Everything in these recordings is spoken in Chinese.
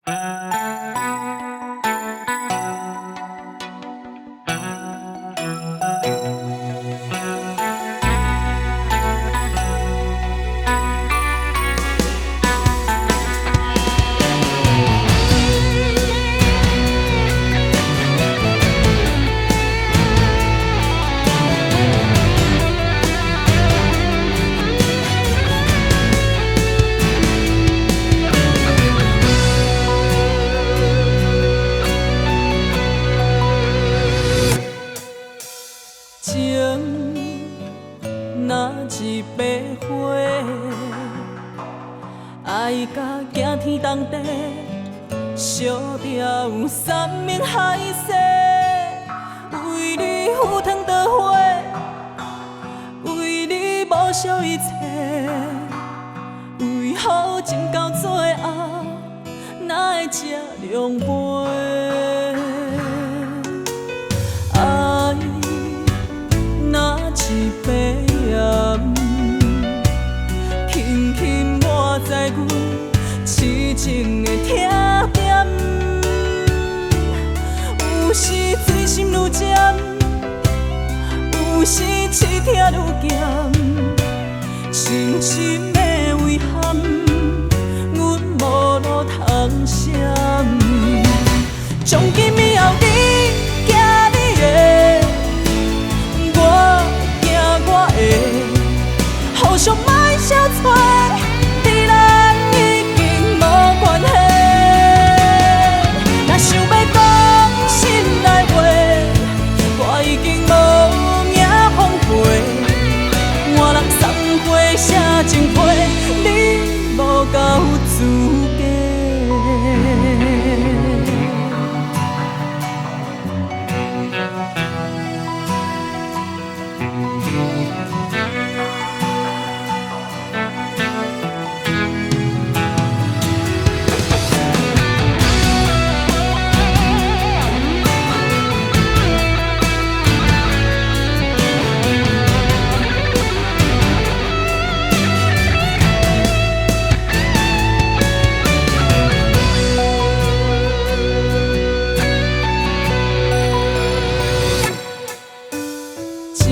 情若一杯火，爱甲惊天动地，烧掉有山盟海誓。为你赴汤蹈火，为你无惜一切，为何情到最后，哪会这凉杯？爱若一杯盐，轻轻抹在阮痴情的痛点。有时醉心愈渐，有时痴痛愈咸，深深的遗憾，阮无路通闪。从今以后你行你的，我行我的，互相莫相拖，你咱已经无关系。若想要讲心内话，我已经无命奉陪。换人送花写情批，你无够资格。情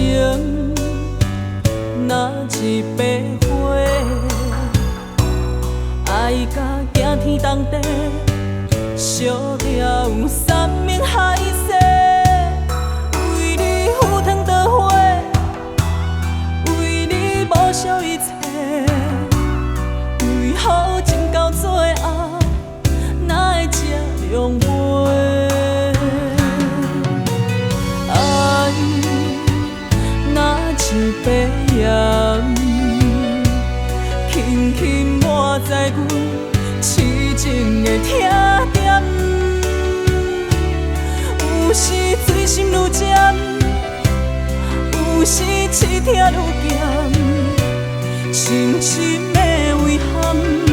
若一杯火，爱甲惊天动地，烧掉有山盟海誓。为你赴汤蹈火，为你无惜一切，为何情到最后，哪会这凉杯？一杯盐，轻轻抹在阮痴情的痛点。有时醉心愈渐，有时痴痛愈咸，深深的遗憾。